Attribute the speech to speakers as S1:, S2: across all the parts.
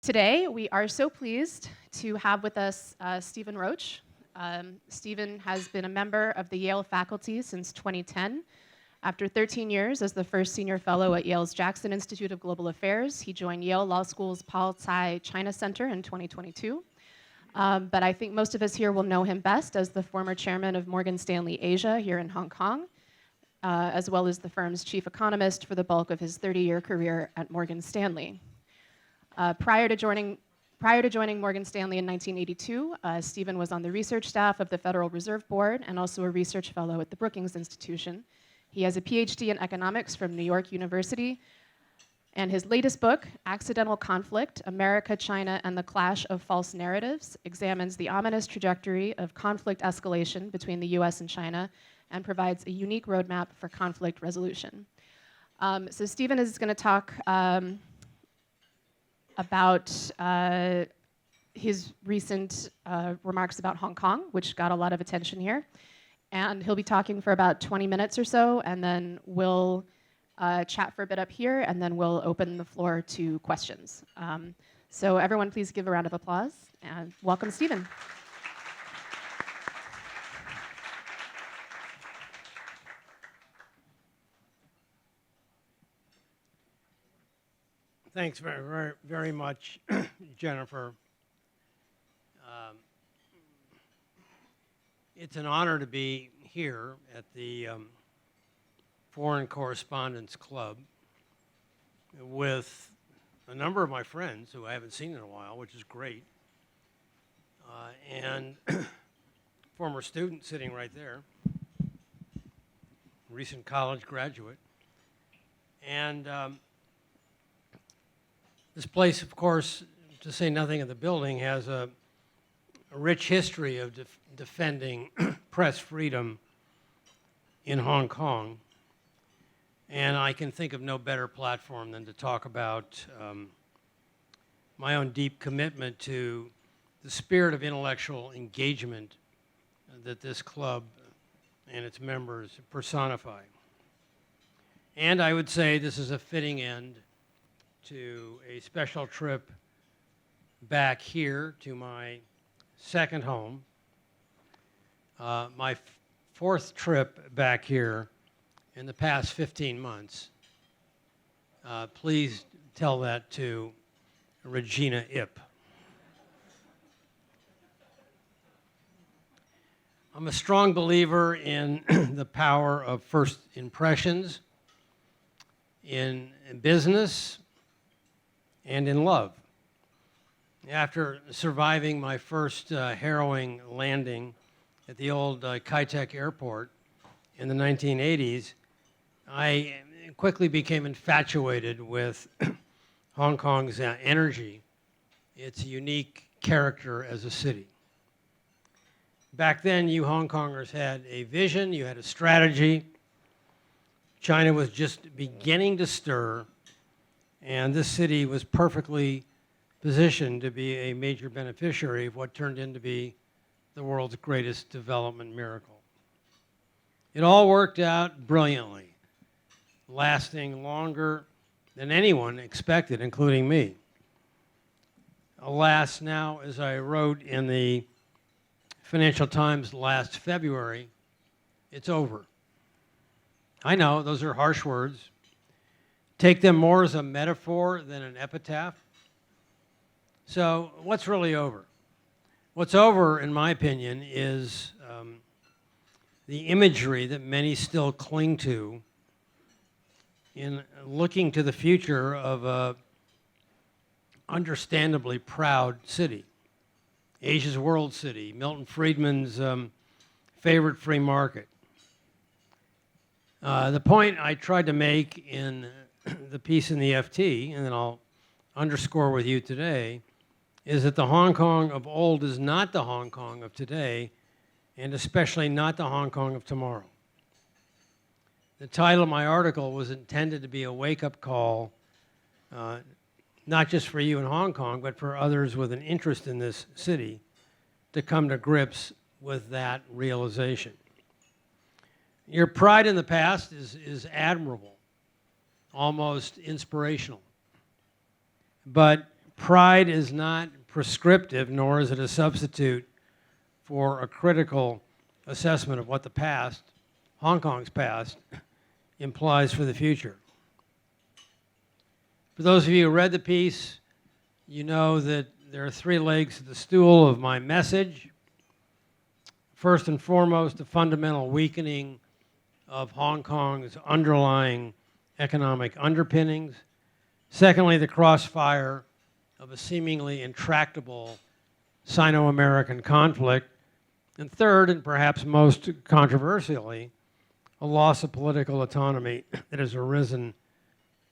S1: Today, we are so pleased to have with us Stephen Roach. Stephen has been a member of the Yale faculty since 2010. After 13 years as the first senior fellow at Yale's Jackson Institute of Global Affairs, he joined Yale Law School's Paul Tsai China Center in 2022. But I think most of us here will know him best as the former chairman of Morgan Stanley Asia here in Hong Kong, as well as the firm's chief economist for the bulk of his 30-year career at Morgan Stanley. Prior to joining Morgan Stanley in 1982, Stephen was on the research staff of the Federal Reserve Board and also a research fellow at the Brookings Institution. He has a PhD in economics from New York University, and his latest book, Accidental Conflict: America, China, and the Clash of False Narratives, examines the ominous trajectory of conflict escalation between the U.S. and China and provides a unique roadmap for conflict resolution. So Stephen is going to talk about his recent remarks about Hong Kong, which got a lot of attention here. And he'll be talking for about 20 minutes or so, and then we'll chat for a bit up here, and then we'll open the floor to questions. So everyone, please give a round of applause, and welcome, Stephen.
S2: Thanks very much, Jennifer. It's an honor to be here at the Foreign Correspondents Club with a number of my friends who I haven't seen in a while, which is great, and former student sitting right there, recent college graduate. And this place, of course, to say nothing of the building, has a rich history of defending press freedom in Hong Kong. And I can think of no better platform than to talk about my own deep commitment to the spirit of intellectual engagement that this club and its members personify. And I would say this is a fitting end to a special trip back here to my second home, my fourth trip back here in the past 15 months. Please tell that to Regina Ip. I'm a strong believer in the power of first impressions in business and in love. After surviving my first harrowing landing at the old Kai-Tak airport in the 1980s, I quickly became infatuated with Hong Kong's energy, its unique character as a city. Back then, you Hong Kongers had a vision, you had a strategy. China was just beginning to stir, and this city was perfectly positioned to be a major beneficiary of what turned into be the world's greatest development miracle. It all worked out brilliantly, lasting longer than anyone expected, including me. Alas, now, as I wrote in the Financial Times last February, it's over. I know, those are harsh words. Take them more as a metaphor than an epitaph. So what's really over? What's over, in my opinion, is the imagery that many still cling to in looking to the future of a understandably proud city. Asia's world city, Milton Friedman's favorite free market. The point I tried to make in the piece in the FT, and then I'll underscore with you today, is that the Hong Kong of old is not the Hong Kong of today, and especially not the Hong Kong of tomorrow. The title of my article was intended to be a wake-up call, not just for you in Hong Kong, but for others with an interest in this city to come to grips with that realization. Your pride in the past is admirable, almost inspirational. But pride is not prescriptive, nor is it a substitute for a critical assessment of what the past, Hong Kong's past, implies for the future. For those of you who read the piece, you know that there are three legs to the stool of my message. First and foremost, the fundamental weakening of Hong Kong's underlying economic underpinnings. Secondly, the crossfire of a seemingly intractable Sino-American conflict. And third, and perhaps most controversially, a loss of political autonomy that has arisen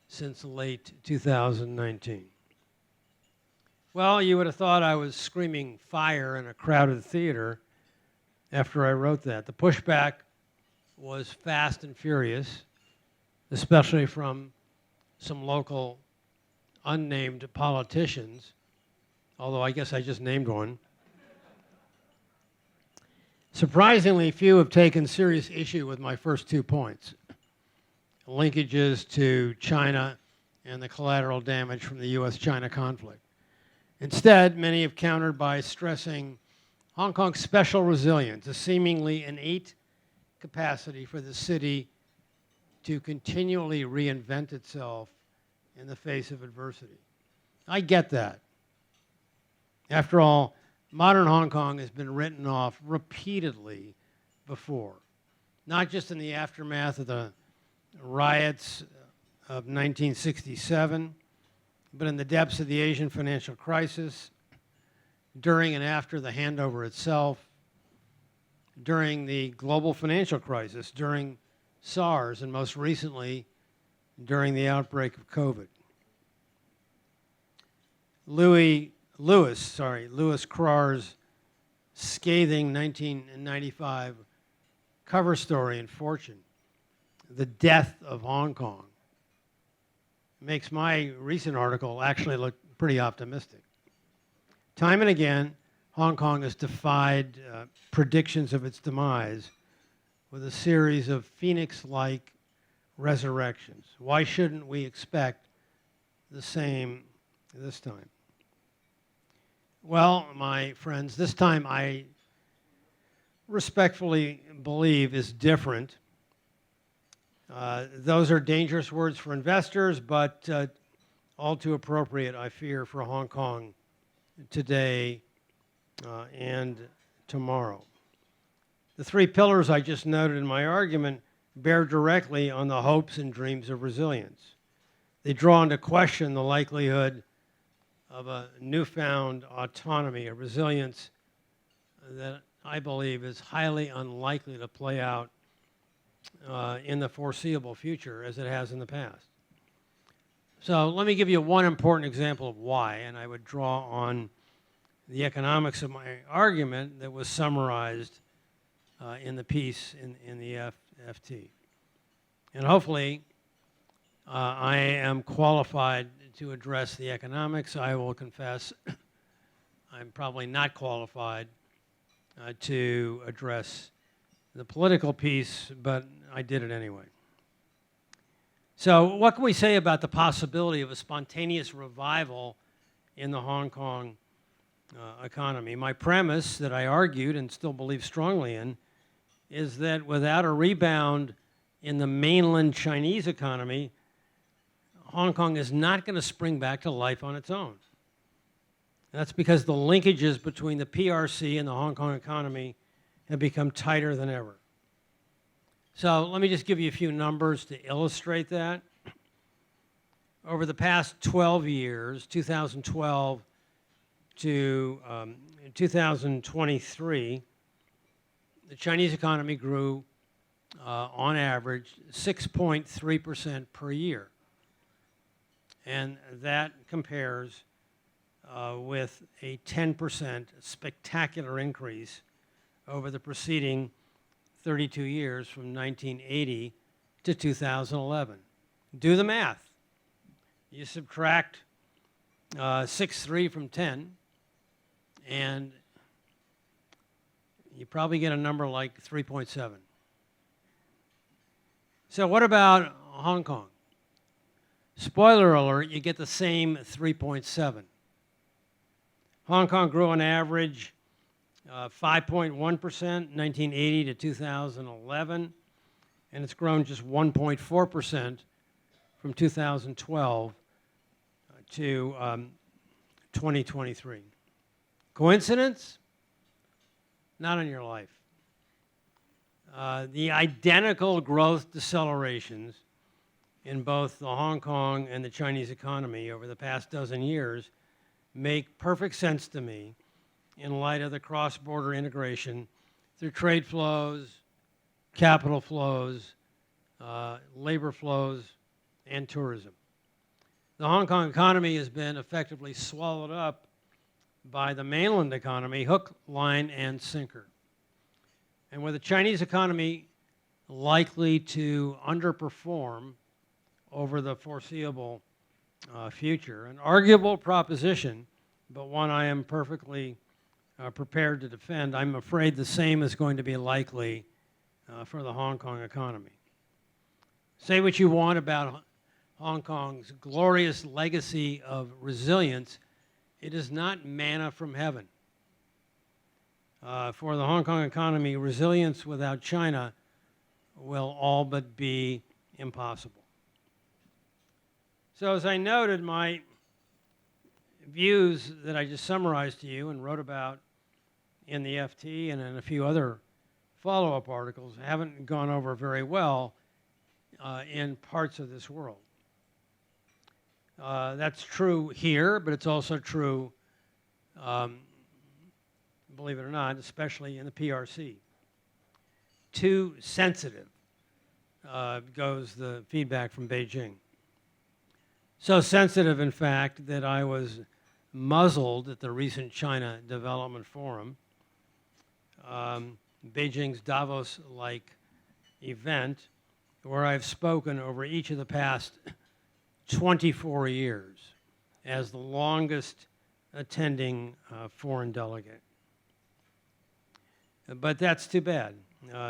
S2: since late 2019. Well, you would have thought I was screaming fire in a crowded theater after I wrote that. The pushback was fast and furious, especially from some local unnamed politicians, although I guess I just named one. Surprisingly, few have taken serious issue with my first 2 points, linkages to China and the collateral damage from the U.S. China conflict. Instead, many have countered by stressing Hong Kong's special resilience, a seemingly innate capacity for the city to continually reinvent itself in the face of adversity. I get that. After all, modern Hong Kong has been written off repeatedly before, not just in the aftermath of the riots of 1967, but in the depths of the Asian financial crisis, during and after the handover itself, during the global financial crisis, during SARS, and most recently, during the outbreak of COVID. Lewis Carr's scathing 1995 cover story in Fortune, The Death of Hong Kong, makes my recent article actually look pretty optimistic. Time and again, Hong Kong has defied predictions of its demise with a series of phoenix-like resurrections. Why shouldn't we expect the same this time? Well, my friends, this time I respectfully believe is different. Those are dangerous words for investors, but all too appropriate, I fear, for Hong Kong today and tomorrow. The three pillars I just noted in my argument bear directly on the hopes and dreams of resilience. They draw into question the likelihood of a newfound autonomy, a resilience that I believe is highly unlikely to play out in the foreseeable future as it has in the past. So let me give you one important example of why, and I would draw on the economics of my argument that was summarized in the piece in the FT. And hopefully I am qualified to address the economics. I will confess I'm probably not qualified to address the political piece, but I did it anyway. So what can we say about the possibility of a spontaneous revival in the Hong Kong economy? My premise that I argued and still believe strongly in is that without a rebound in the mainland Chinese economy, Hong Kong is not going to spring back to life on its own. And that's because the linkages between the PRC and the Hong Kong economy have become tighter than ever. So let me just give you a few numbers to illustrate that. Over the past 12 years, 2012 to 2023, the Chinese economy grew on average 6.3% per year. And that compares with a 10% spectacular increase over the preceding 32 years from 1980 to 2011. Do the math. You subtract 6.3 from 10, and you probably get a number like 3.7. So what about Hong Kong? Spoiler alert, you get the same 3.7. Hong Kong grew on average 5.1%, 1980 to 2011, and it's grown just 1.4% from 2012 to 2023. Coincidence? Not in your life. The identical growth decelerations in both the Hong Kong and the Chinese economy over the past dozen years make perfect sense to me in light of the cross-border integration through trade flows, capital flows, labor flows, and tourism. The Hong Kong economy has been effectively swallowed up by the mainland economy, hook, line, and sinker. And with the Chinese economy likely to underperform over the foreseeable future, an arguable proposition, but one I am perfectly prepared to defend, I'm afraid the same is going to be likely for the Hong Kong economy. Say what you want about Hong Kong's glorious legacy of resilience, it is not manna from heaven. For the Hong Kong economy, resilience without China will all but be impossible. So as I noted, my views that I just summarized to you and wrote about in the FT and in a few other follow-up articles haven't gone over very well in parts of this world. That's true here, but it's also true, believe it or not, especially in the PRC. Too sensitive goes the feedback from Beijing. So sensitive, in fact, that I was muzzled at the recent China Development Forum, Beijing's Davos-like event, where I've spoken over each of the past 24 years as the longest attending foreign delegate. But that's too bad,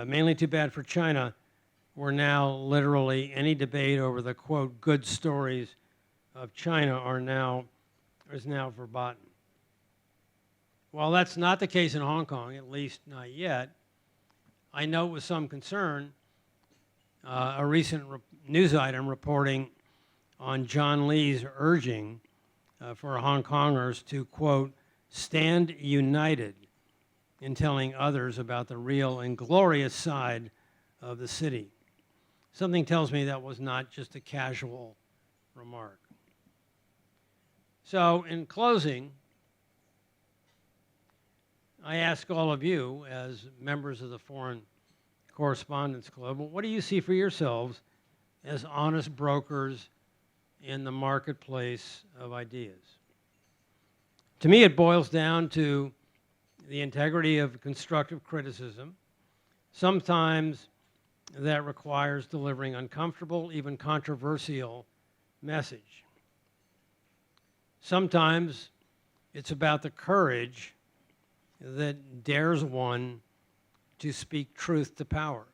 S2: mainly too bad for China, where now literally any debate over the, quote, good stories of China is now verboten. While that's not the case in Hong Kong, at least not yet, I note with some concern a recent news item reporting on John Lee's urging for Hong Kongers to, quote, stand united in telling others about the real and glorious side of the city. Something tells me that was not just a casual remark. So in closing, I ask all of you as members of the Foreign Correspondents Club, what do you see for yourselves as honest brokers in the marketplace of ideas? To me, it boils down to the integrity of constructive criticism. Sometimes that requires delivering uncomfortable, even controversial message. Sometimes it's about the courage that dares one to speak truth to power.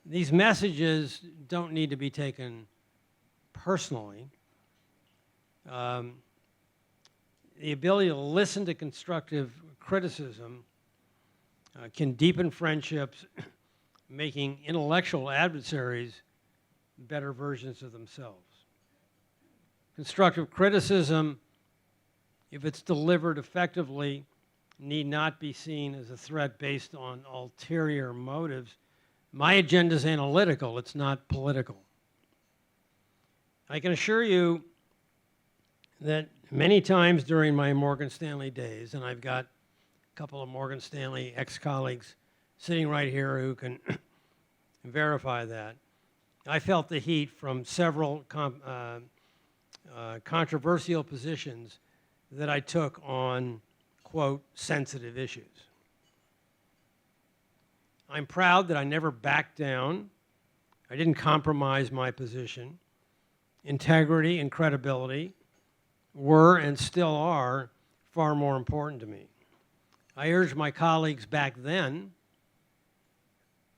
S2: These messages don't need to be taken personally. The ability to listen to constructive criticism can deepen friendships, making intellectual adversaries better versions of themselves. Constructive criticism, if it's delivered effectively, need not be seen as a threat based on ulterior motives. My agenda is analytical, it's not political. I can assure you that many times during my Morgan Stanley days, and I've got a couple of Morgan Stanley ex-colleagues sitting right here who can verify that, I felt the heat from several controversial positions that I took on, quote, sensitive issues. I'm proud that I never backed down. I didn't compromise my position. Integrity and credibility were and still are far more important to me. I urged my colleagues back then,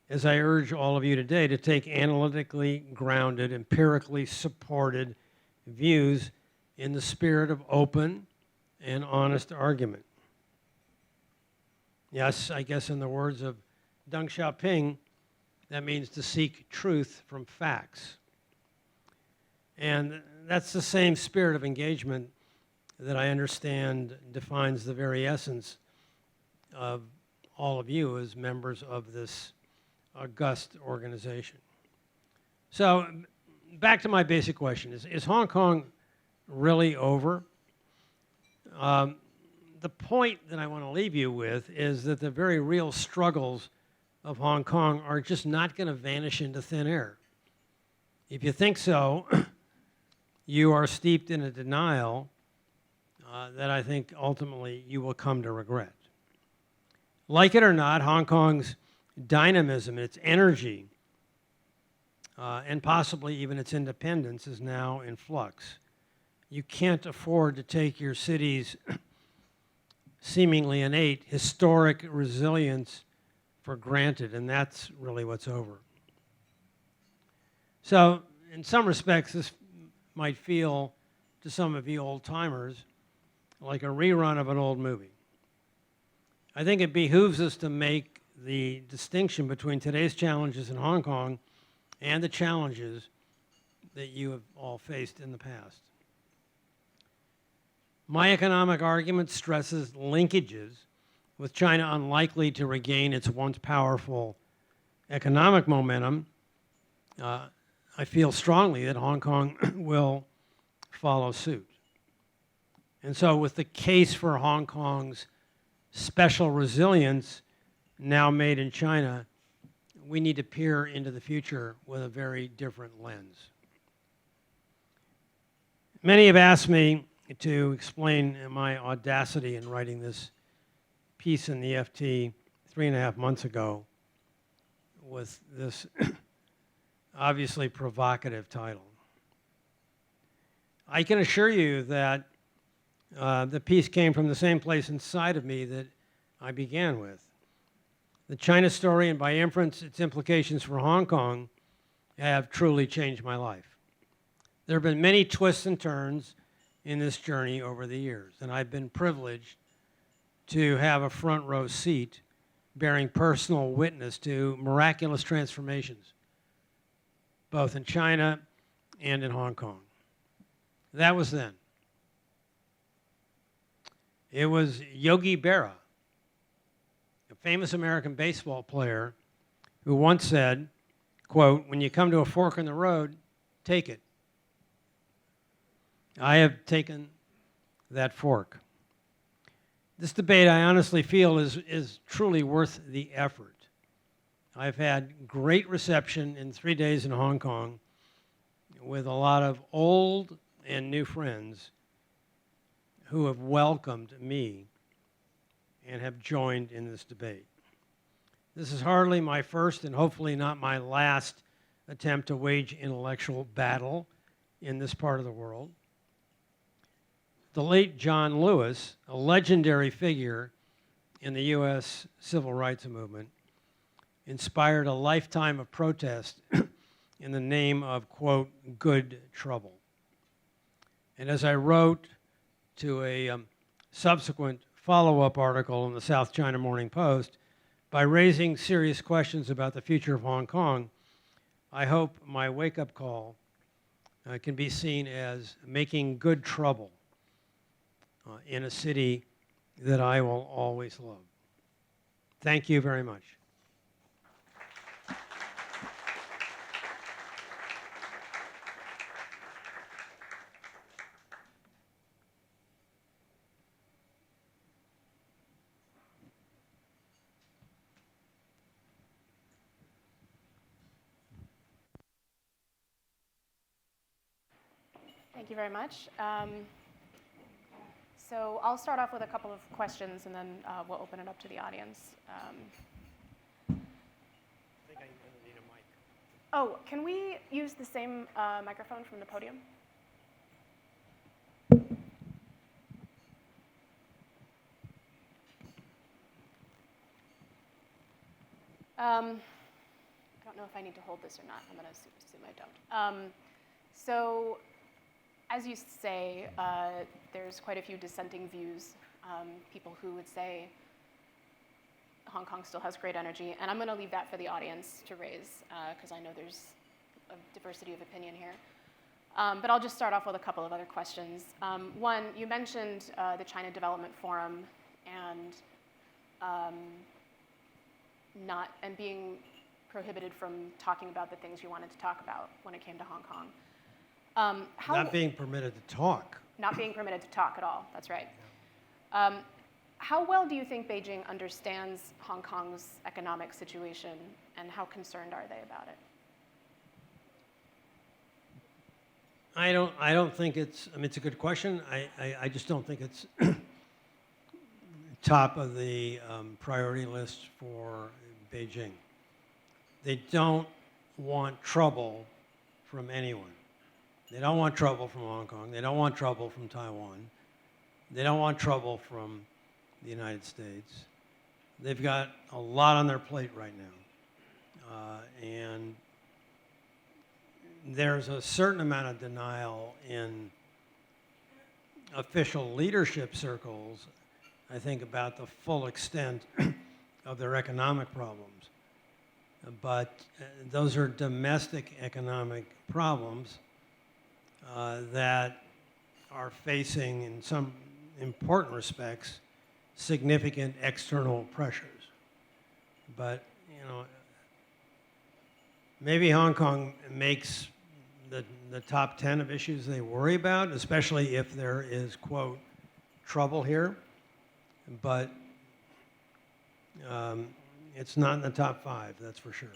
S2: as I urge all of you today, to take analytically grounded, empirically supported views in the spirit of open and honest argument. Yes, I guess in the words of Deng Xiaoping, that means to seek truth from facts. And that's the same spirit of engagement that I understand defines the very essence of all of you as members of this august organization. So back to my basic question, is Hong Kong really over? The point that I want to leave you with is that the very real struggles of Hong Kong are just not going to vanish into thin air. If you think so, you are steeped in a denial that I think ultimately you will come to regret. Like it or not, Hong Kong's dynamism, its energy, and possibly even its independence is now in flux. You can't afford to take your city's seemingly innate historic resilience for granted, and that's really what's over. So, in some respects, this might feel to some of you old-timers like a rerun of an old movie. I think it behooves us to make the distinction between today's challenges in Hong Kong and the challenges that you have all faced in the past. My economic argument stresses linkages with China unlikely to regain its once powerful economic momentum. I feel strongly that Hong Kong will follow suit. And so with the case for Hong Kong's special resilience now made in China, we need to peer into the future with a very different lens. Many have asked me to explain my audacity in writing this piece in the FT 3.5 months ago with this obviously provocative title. I can assure you that the piece came from the same place inside of me that I began with. The China story, and by inference, its implications for Hong Kong, have truly changed my life. There have been many twists and turns in this journey over the years, and I've been privileged to have a front row seat bearing personal witness to miraculous transformations, both in China and in Hong Kong. That was then. It was Yogi Berra, a famous American baseball player, who once said, quote, "When you come to a fork in the road, take it." I have taken that fork. This debate, I honestly feel, is truly worth the effort. I've had great reception in 3 days in Hong Kong with a lot of old and new friends who have welcomed me and have joined in this debate. This is hardly my first and hopefully not my last attempt to wage intellectual battle in this part of the world. The late John Lewis, a legendary figure in the U.S. civil rights movement, inspired a lifetime of protest in the name of, quote, good trouble. And as I wrote to a subsequent follow-up article in the South China Morning Post, by raising serious questions about the future of Hong Kong, I hope my wake-up call can be seen as making good trouble in a city that I will always love. Thank you very much.
S1: Thank you very much. So I'll start off with a couple of questions, and then we'll open it up to the audience.
S2: I think I need a mic.
S1: Oh, can we use the same microphone from the podium? I don't know if I need to hold this or not. I'm going to assume I don't. So As you say, there's quite a few dissenting views. People who would say Hong Kong still has great energy, and I'm going to leave that for the audience to raise, because I know there's a diversity of opinion here. But I'll just start off with a couple of other questions. One, you mentioned the China Development Forum and being prohibited from talking about the things you wanted to talk about when it came to Hong Kong.
S2: Not being permitted to talk.
S1: Not being permitted to talk at all, that's right. Yeah. How well do you think Beijing understands Hong Kong's economic situation, and how concerned are they about it?
S2: I don't think it's, I mean, it's a good question. I just don't think it's top of the priority list for Beijing. They don't want trouble from anyone. They don't want trouble from Hong Kong. They don't want trouble from Taiwan. They don't want trouble from the United States. They've got a lot on their plate right now. And there's a certain amount of denial in official leadership circles, I think, about the full extent of their economic problems. But those are domestic economic problems that are facing, in some important respects, significant external pressures. But, you know, maybe Hong Kong makes the top 10 of issues they worry about, especially if there is, quote, trouble here. But it's not in the top 5, that's for sure.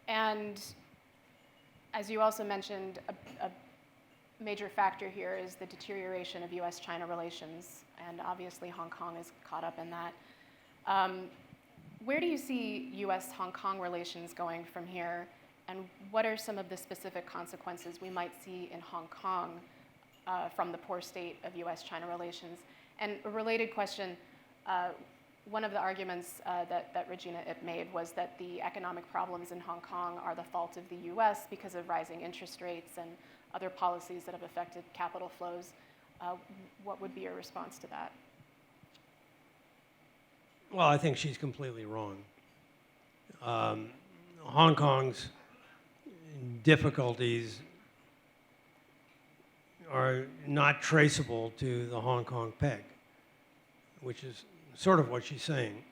S1: And as you also mentioned, a major factor here is the deterioration of U.S. China relations, and obviously Hong Kong is caught up in that. Where do you see U.S. Hong Kong relations going from here, and what are some of the specific consequences we might see in Hong Kong from the poor state of U.S. China relations? And a related question, one of the arguments that Regina Ip made was that the economic problems in Hong Kong are the fault of the U.S. because of rising interest rates and other policies that have affected capital flows. What would be your response to that?
S2: Well, I think she's completely wrong. Hong Kong's difficulties are not traceable to the Hong Kong peg, which is sort of what she's saying.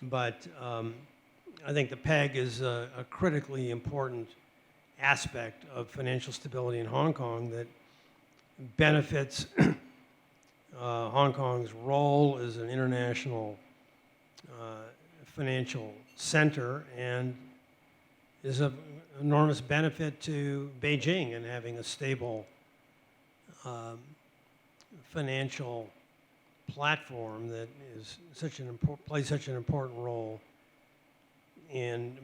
S2: But I think the peg is a critically important aspect of financial stability in Hong Kong that benefits Hong Kong's role as an international financial center, and is of enormous benefit to Beijing in having a stable financial platform that is plays such an important role in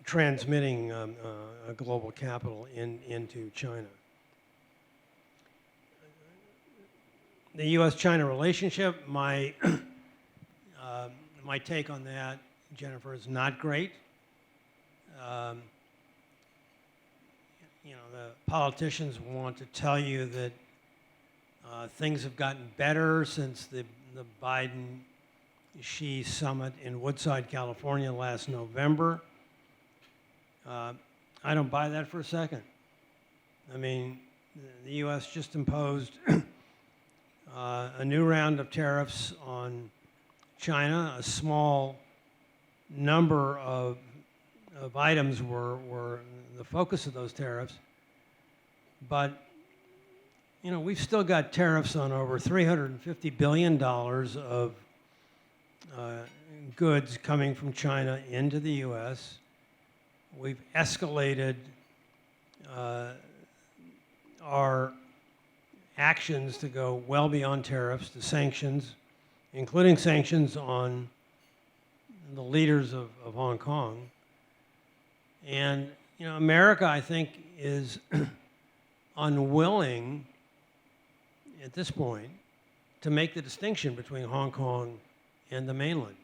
S2: transmitting a global capital into China. The U.S. China relationship, my take on that, Jennifer, is not great. You know, the politicians want to tell you that things have gotten better since the Biden-Xi summit in Woodside, California last November. I don't buy that for a second. I mean, the U.S. just imposed a new round of tariffs on China. A small number of items were the focus of those tariffs. But, you know, we've still got tariffs on over $350 billion of goods coming from China into the U.S. We've escalated our actions to go well beyond tariffs to sanctions, including sanctions on the leaders of Hong Kong. And, you know, America, I think, is unwilling at this point to make the distinction between Hong Kong and the mainland.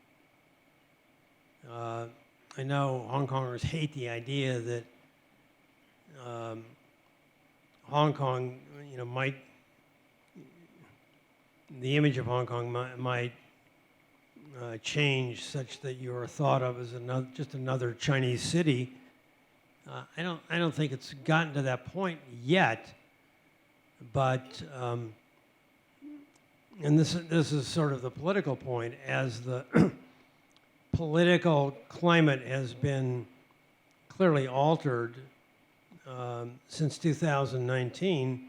S2: I know Hong Kongers hate the idea that Hong Kong, the image of Hong Kong might change such that you are thought of as just another Chinese city. I don't think it's gotten to that point yet, but and this is sort of the political point. As the political climate has been clearly altered since 2019,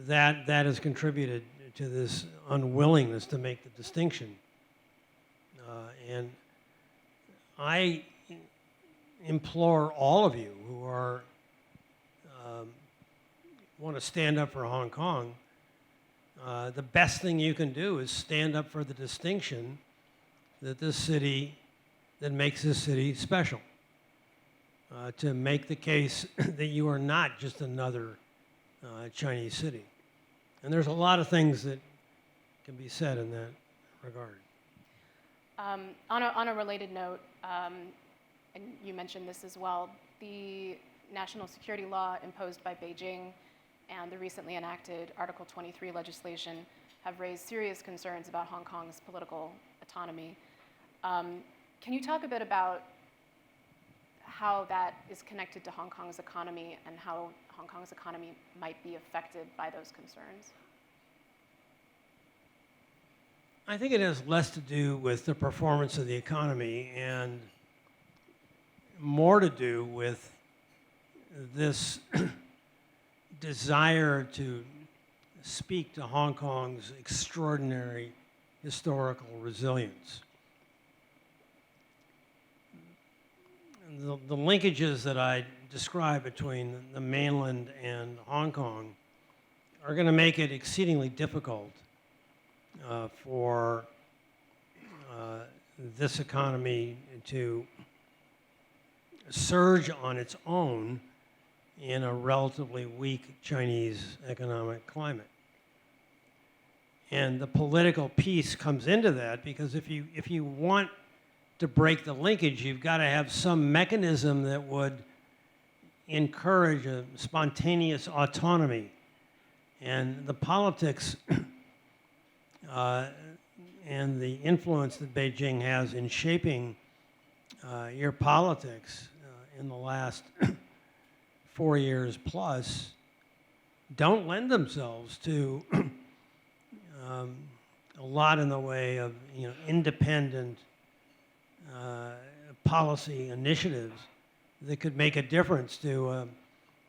S2: that has contributed to this unwillingness to make the distinction. And I implore all of you who are want to stand up for Hong Kong, the best thing you can do is stand up for the distinction that makes this city special. To make the case that you are not just another Chinese city. And there's a lot of things that can be said in that regard.
S1: On a related note, and you mentioned this as well, the national security law imposed by Beijing and the recently enacted Article 23 legislation have raised serious concerns about Hong Kong's political autonomy. Can you talk a bit about how that is connected to Hong Kong's economy and how Hong Kong's economy might be affected by those concerns?
S2: I think it has less to do with the performance of the economy and more to do with this desire to speak to Hong Kong's extraordinary historical resilience. The linkages that I describe between the mainland and Hong Kong are going to make it exceedingly difficult for this economy to surge on its own in a relatively weak Chinese economic climate. And the political piece comes into that because if you want to break the linkage, you've got to have some mechanism that would encourage a spontaneous autonomy. And the politics and the influence that Beijing has in shaping your politics in the last 4 years plus don't lend themselves to a lot in the way of independent policy initiatives that could make a difference to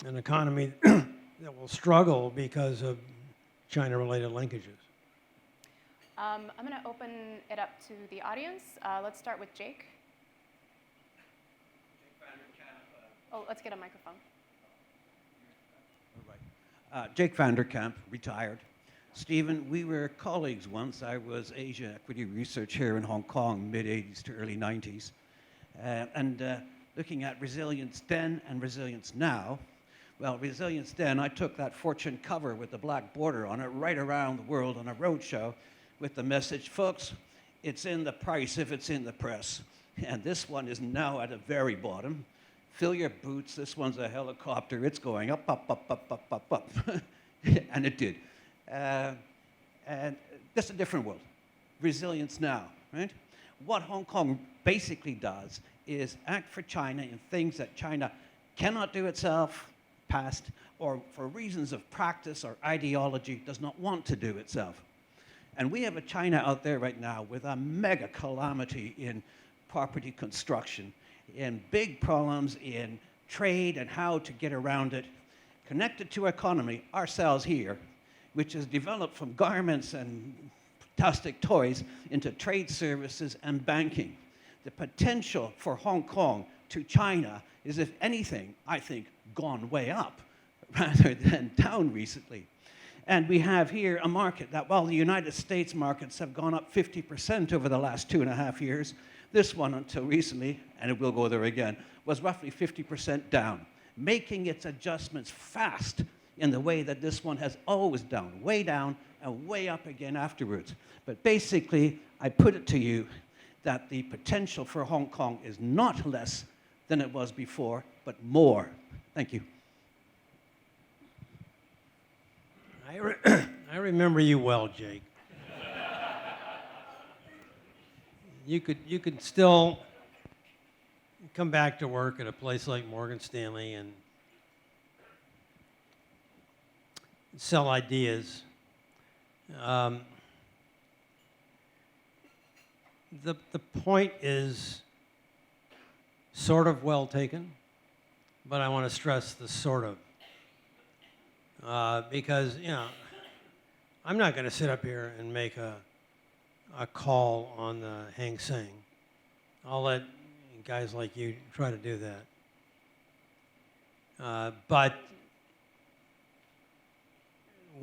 S2: an economy that will struggle because of China-related linkages.
S1: I'm going to open it up to the audience. Let's start with Jake. Oh, let's get a microphone.
S3: All right. Jake Vanderkamp, retired. Stephen, we were colleagues once. I was Asia Equity Research here in Hong Kong, mid-'80s to early '90s. Looking at resilience then and resilience now. Well, resilience then, I took that Fortune cover with the black border on it right around the world on a roadshow with the message, folks, it's in the price if it's in the press. And this one is now at the very bottom. Fill your boots. This one's a helicopter. It's going up, up, up, up, up, up, up. And it did. And that's a different world. Resilience now, right? What Hong Kong basically does is act for China in things that China cannot do itself, past, or for reasons of practice or ideology does not want to do itself. And we have a China out there right now with a mega calamity in property construction, in big problems in trade and how to get around it, connected to economy, ourselves here, which is developed from garments and plastic toys into trade services and banking. The potential for Hong Kong to China is, if anything, I think, gone way up rather than down recently. And we have here a market that, while the United States markets have gone up 50% over the last 2.5 years, this one, until recently, and it will go there again, was roughly 50% down, making its adjustments fast in the way that this one has always down and way up again afterwards. But basically, I put it to you that the potential for Hong Kong is not less than it was before, but more. Thank you.
S2: I remember you well, Jake. You could still come back to work at a place like Morgan Stanley and sell ideas. The point is sort of well taken, but I want to stress the sort of. Because, I'm not going to sit up here and make a call on the Hang Seng. I'll let guys like you try to do that. But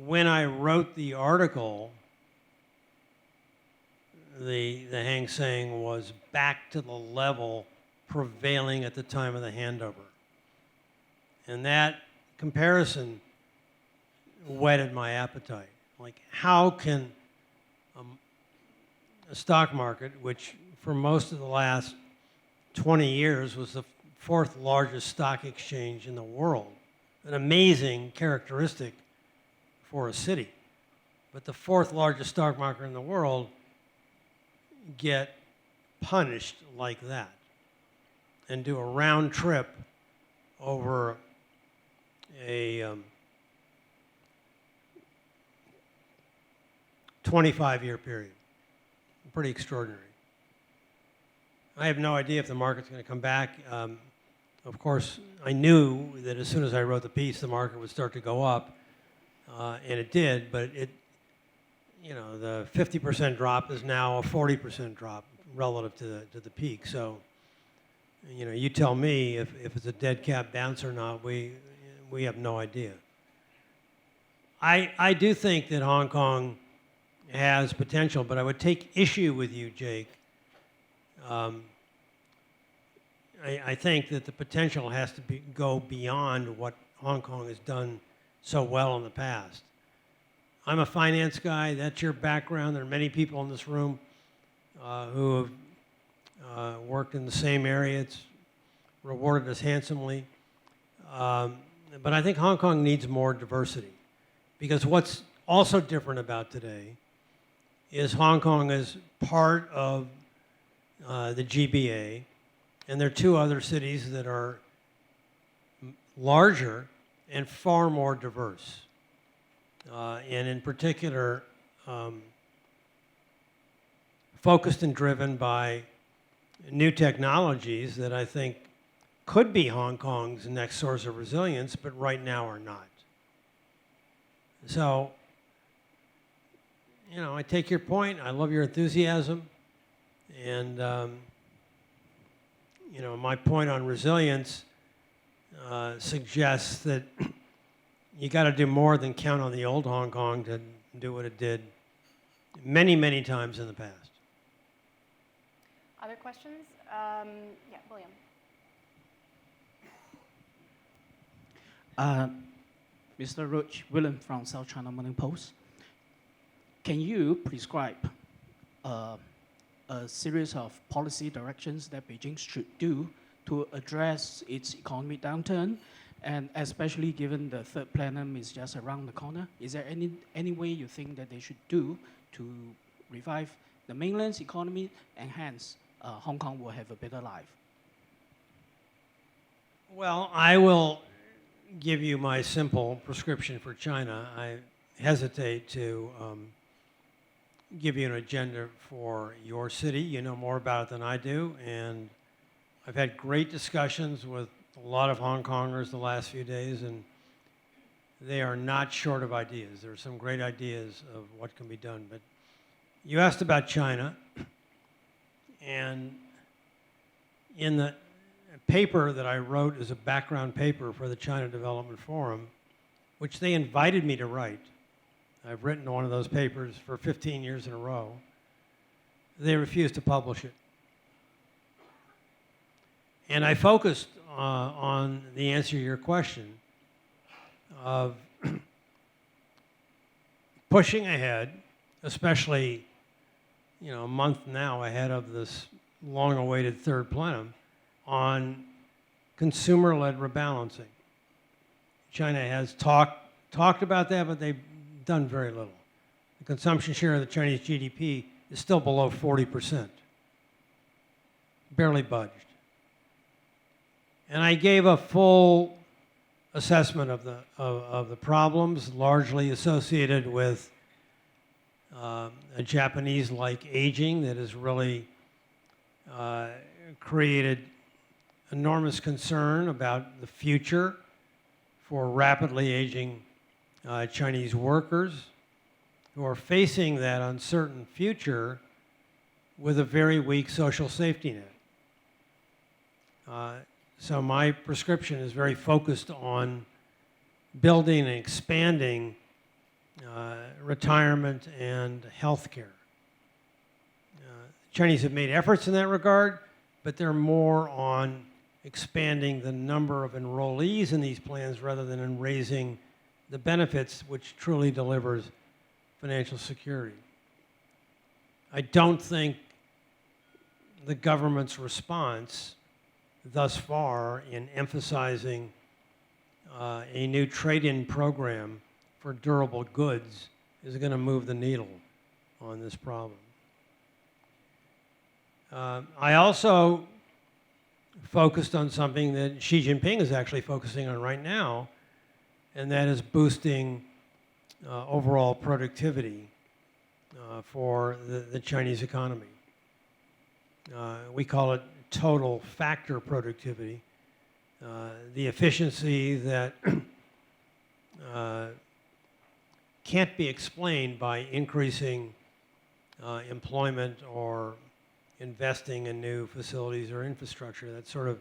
S2: when I wrote the article, the Hang Seng was back to the level prevailing at the time of the handover. And that comparison whetted my appetite. Like, how can a stock market, which for most of the last 20 years was the fourth largest stock exchange in the world, an amazing characteristic for a city, but the fourth largest stock market in the world, get punished like that and do a round trip over a 25-year period. Pretty extraordinary. I have no idea if the market's going to come back. Of course, I knew that as soon as I wrote the piece, the market would start to go up, and it did, but the 50% drop is now a 40% drop relative to the peak. So, you tell me if it's a dead cat bounce or not. We have no idea. I do think that Hong Kong has potential, but I would take issue with you, Jake. I think that the potential has to go beyond what Hong Kong has done so well in the past. I'm a finance guy. That's your background. There are many people in this room who have worked in the same area. It's rewarded us handsomely. But I think Hong Kong needs more diversity, because what's also different about today is Hong Kong is part of the GBA, and there are two other cities that are larger and far more diverse. And in particular, focused and driven by new technologies that I think could be Hong Kong's next source of resilience, but right now are not. So, I take your point. I love your enthusiasm. And, my point on resilience suggests that you got to do more than count on the old Hong Kong to do what it did many, many times in the past.
S1: Other questions? Yeah, William.
S4: Mr. Roach, William from South China Morning Post. Can you prescribe a series of policy directions that Beijing should do to address its economic downturn, and especially given the third plenum is just around the corner? Is there any way you think that they should do to revive the mainland's economy, and hence Hong Kong will have a better life?
S2: Well, I will give you my simple prescription for China. I hesitate to give you an agenda for your city. You know more about it than I do, and I've had great discussions with a lot of Hong Kongers the last few days, and they are not short of ideas. There are some great ideas of what can be done. But you asked about China, and in the paper that I wrote as a background paper for the China Development Forum, which they invited me to write. I've written one of those papers for 15 years in a row. They refused to publish it. And I focused on the answer to your question of pushing ahead, especially a month now ahead of this long-awaited third plenum on consumer-led rebalancing. China has talked about that, but they've done very little. The consumption share of the Chinese GDP is still below 40%, barely budged. And I gave a full assessment of the problems, largely associated with a Japanese-like aging that has really created enormous concern about the future for rapidly aging Chinese workers who are facing that uncertain future with a very weak social safety net. So my prescription is very focused on building and expanding retirement and health care. Chinese have made efforts in that regard, but they're more on expanding the number of enrollees in these plans rather than in raising the benefits, which truly delivers financial security. I don't think the government's response thus far in emphasizing a new trade-in program for durable goods is going to move the needle on this problem. I also focused on something that Xi Jinping is actually focusing on right now, and that is boosting overall productivity for the Chinese economy. We call it total factor productivity, the efficiency that can't be explained by increasing employment or investing in new facilities or infrastructure. That sort of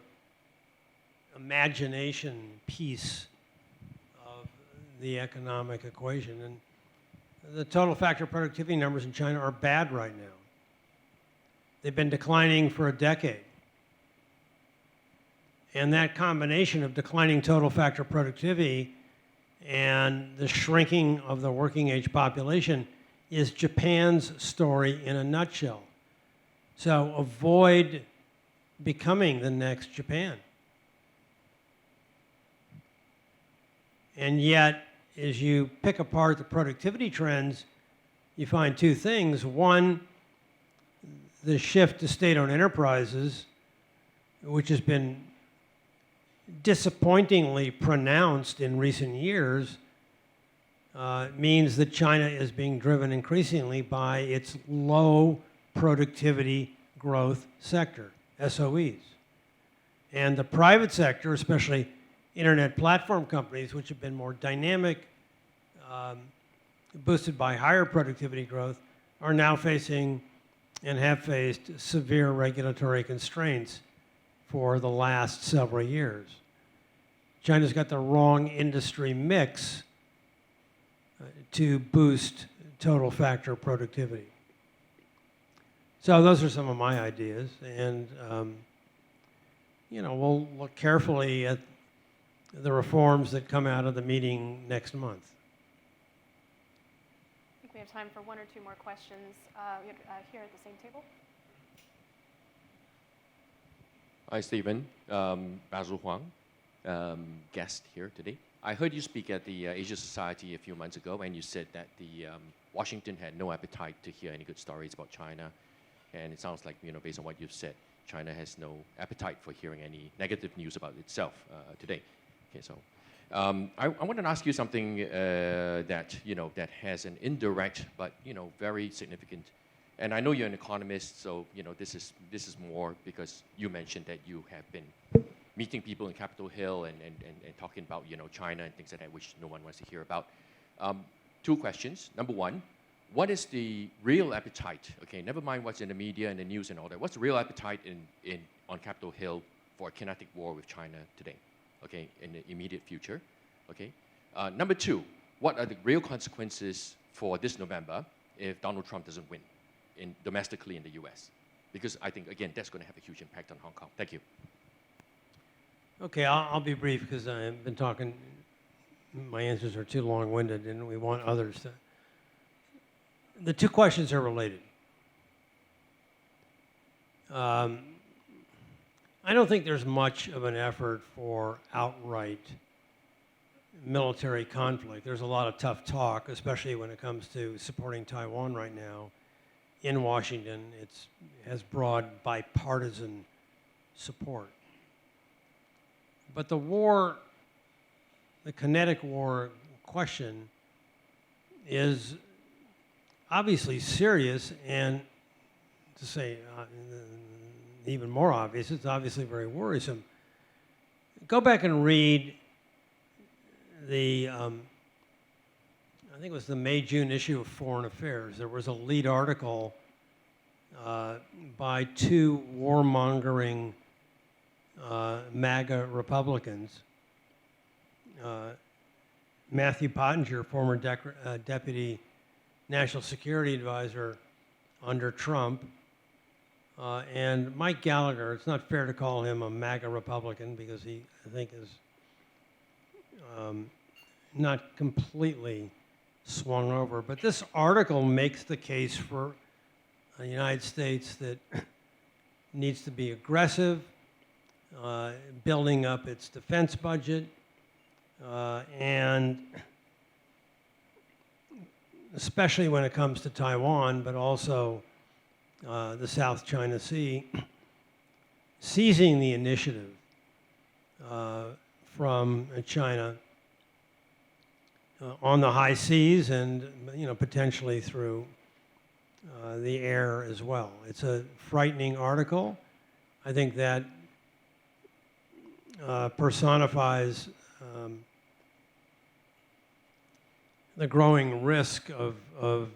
S2: imagination piece of the economic equation. And the total factor productivity numbers in China are bad right now. They've been declining for a decade. And that combination of declining total factor productivity and the shrinking of the working age population is Japan's story in a nutshell. So avoid becoming the next Japan. And yet, as you pick apart the productivity trends, you find two things. One, the shift to state-owned enterprises, which has been disappointingly pronounced in recent years, means that China is being driven increasingly by its low productivity growth sector, SOEs. And the private sector, especially internet platform companies, which have been more dynamic, boosted by higher productivity growth, are now facing and have faced severe regulatory constraints for the last several years. China's got the wrong industry mix to boost total factor productivity. So those are some of my ideas, and we'll look carefully at the reforms that come out of the meeting next month.
S1: I think we have time for one or two more questions. We have, here at the same table.
S5: Hi, Stephen. Basil Huang, guest here today. I heard you speak at the Asia Society a few months ago, and you said that Washington had no appetite to hear any good stories about China. And it sounds like, based on what you've said, China has no appetite for hearing any negative news about itself today. Okay, so I wanted to ask you something that has an indirect but very significant. And I know you're an economist, so this is more because you mentioned that you have been meeting people in Capitol Hill and talking about China and things like that, which no one wants to hear about. Two questions. Number one, what is the real appetite? Okay, never mind what's in the media and the news and all that. What's the real appetite on Capitol Hill for a kinetic war with China today? Okay, in the immediate future. Okay. Number two, what are the real consequences for this November if Donald Trump doesn't win domestically in the U.S.? Because I think again that's going to have a huge impact on Hong Kong. Thank you.
S2: Okay, I'll be brief because I've been talking. My answers are too long-winded, and we want others to. The two questions are related. Um, I don't think there's much of an effort for outright military conflict. There's a lot of tough talk, especially when it comes to supporting Taiwan right now in Washington. It has broad bipartisan support. But the war, the kinetic war question is obviously serious, and to say even more obvious, it's obviously very worrisome. Go back and read the, I think it was the May-June issue of Foreign Affairs. There was a lead article by two warmongering MAGA Republicans, Matthew Pottinger, former deputy national security advisor under Trump, and Mike Gallagher. It's not fair to call him a MAGA Republican because he, I think, is not completely swung over. But this article makes the case for the United States that needs to be aggressive, building up its defense budget, and especially when it comes to Taiwan, but also the South China Sea, seizing the initiative from China on the high seas and potentially through the air as well. It's a frightening article. I think that personifies the growing risk of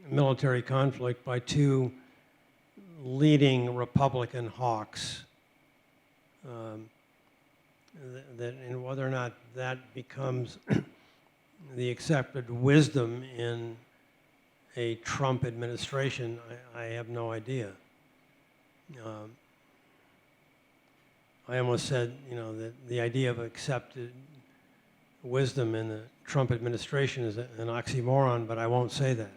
S2: military conflict by two leading Republican hawks. And whether or not that becomes the accepted wisdom in a Trump administration, I have no idea. I almost said, that the idea of accepted wisdom in the Trump administration is an oxymoron, but I won't say that.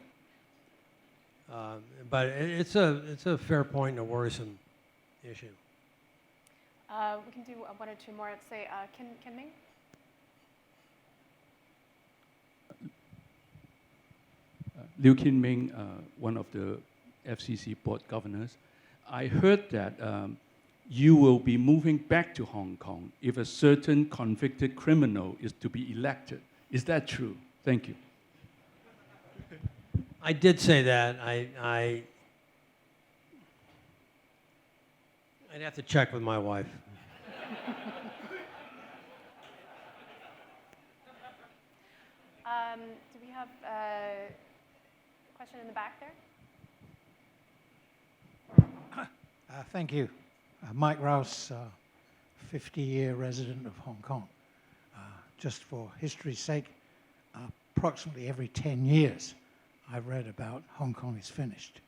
S2: But it's a fair point and a worrisome issue.
S1: We can do one or two more. Let's say Ken Ming.
S6: Liu Qinming, one of the FCC board governors. I heard that you will be moving back to Hong Kong if a certain convicted criminal is to be elected. Is that true? Thank you.
S2: I did say that. I'd have to check with my wife.
S1: Do we have a question in the back there?
S7: Thank you. Mike Rouse, 50-year resident of Hong Kong. Just for history's sake, approximately every 10 years, I've read about Hong Kong is finished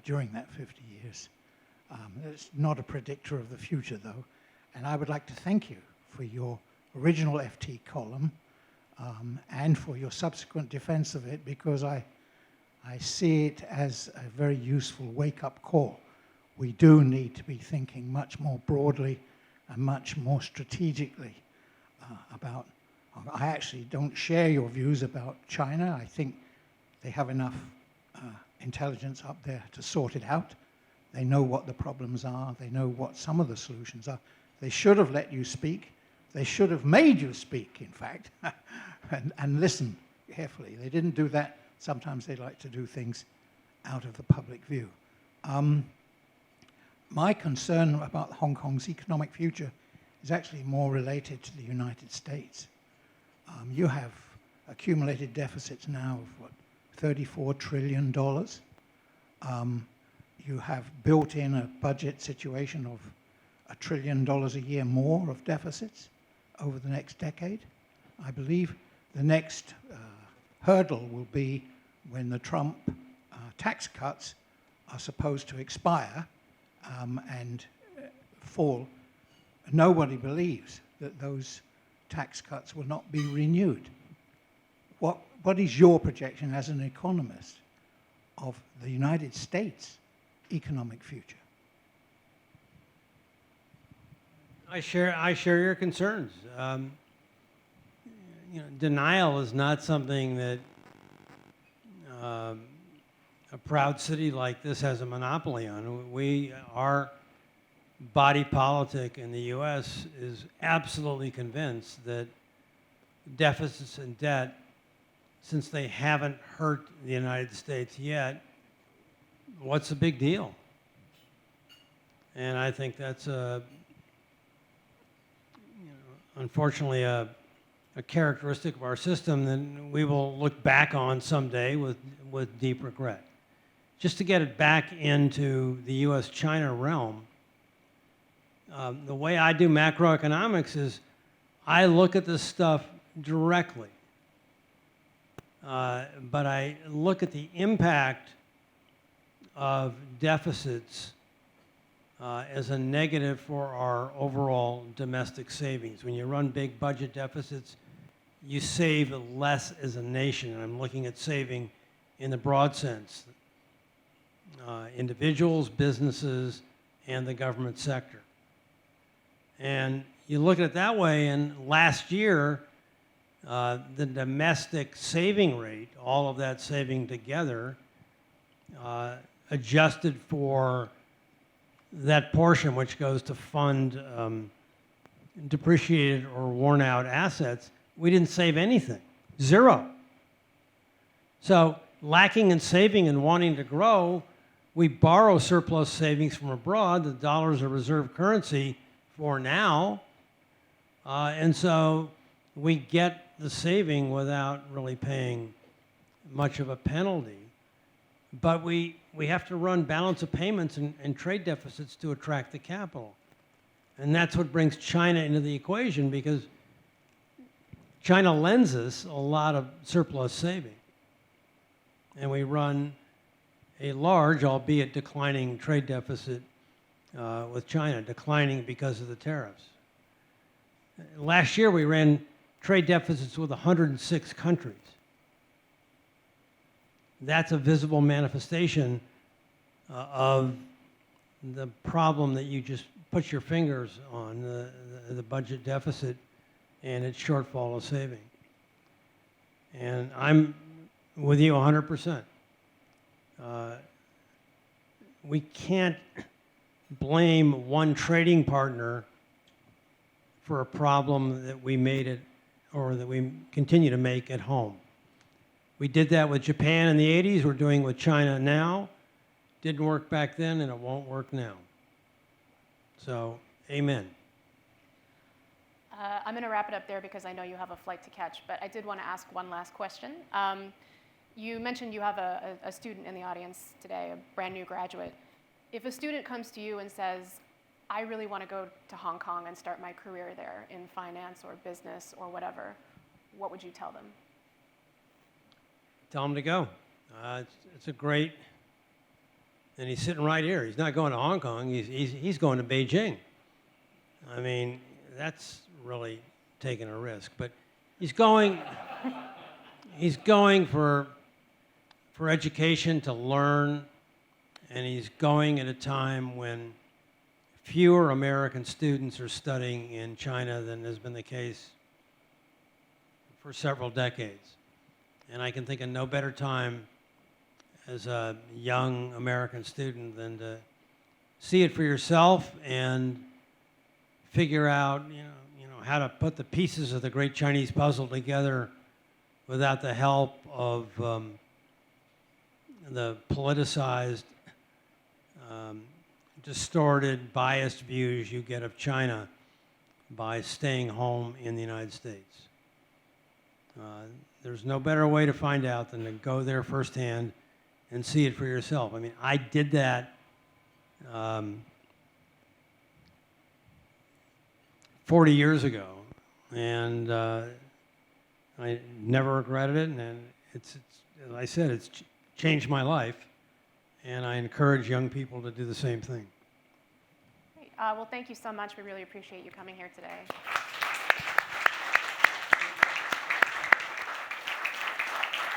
S7: during that 50 years. It's not a predictor of the future, though. And I would like to thank you for your original FT column and for your subsequent defense of it, because I see it as a very useful wake-up call. We do need to be thinking much more broadly and much more strategically about. I actually don't share your views about China. I think they have enough intelligence up there to sort it out. They know what the problems are. They know what some of the solutions are. They should have let you speak. They should have made you speak, in fact, and listen carefully. They didn't do that. Sometimes they like to do things out of the public view. My concern about Hong Kong's economic future is actually more related to the United States. You have accumulated deficits now of, what, $34 trillion. You have built in a budget situation of $1 trillion a year more of deficits over the next decade. I believe the next hurdle will be when the Trump tax cuts are supposed to expire and fall. Nobody believes that those tax cuts will not be renewed. What is your projection as an economist of the United States' economic future?
S2: I share your concerns. Denial is not something that a proud city like this has a monopoly on. Our body politic in the U.S. is absolutely convinced that deficits and debt, since they haven't hurt the United States yet, what's the big deal? And I think that's unfortunately a characteristic of our system that we will look back on someday with deep regret. Just to get it back into the U.S. China realm, the way I do macroeconomics is I look at this stuff directly, but I look at the impact of deficits as a negative for our overall domestic savings. When you run big budget deficits, you save less as a nation. And I'm looking at saving in the broad sense. Individuals, businesses, and the government sector. And you look at it that way, and last year, the domestic saving rate, all of that saving together, adjusted for that portion which goes to fund depreciated or worn out assets, we didn't save anything, zero. So lacking in saving and wanting to grow, we borrow surplus savings from abroad. The dollar is a reserve currency for now. And so we get the saving without really paying much of a penalty. But we have to run balance of payments and trade deficits to attract the capital. And that's what brings China into the equation, because China lends us a lot of surplus saving. And we run a large, albeit declining, trade deficit with China, declining because of the tariffs. Last year, we ran trade deficits with 106 countries. That's a visible manifestation of the problem that you just put your fingers on, the budget deficit and its shortfall of saving. And I'm with you 100%. We can't blame one trading partner for a problem that we made it, or that we continue to make at home. We did that with Japan in the 80s. We're doing it with China now. Didn't work back then, and it won't work now. So, amen.
S1: I'm going to wrap it up there because I know you have a flight to catch, but I did want to ask one last question. You mentioned you have a student in the audience today, a brand new graduate. If a student comes to you and says, I really want to go to Hong Kong and start my career there in finance or business or whatever, what would you tell them?
S2: Tell him to go. It's a great, and he's sitting right here. He's not going to Hong Kong. He's going to Beijing. I mean, that's really taking a risk. But he's going. He's going for education, to learn, and he's going at a time when fewer American students are studying in China than has been the case for several decades. And I can think of no better time as a young American student than to see it for yourself and figure out, how to put the pieces of the great Chinese puzzle together without the help of the politicized, distorted, biased views you get of China by staying home in the United States. There's no better way to find out than to go there firsthand and see it for yourself. I mean, I did that 40 years ago, and I never regretted it, and it's as I said, it's changed my life, and I encourage young people to do the same thing.
S1: Great. Well, thank you so much. We really appreciate you coming here today.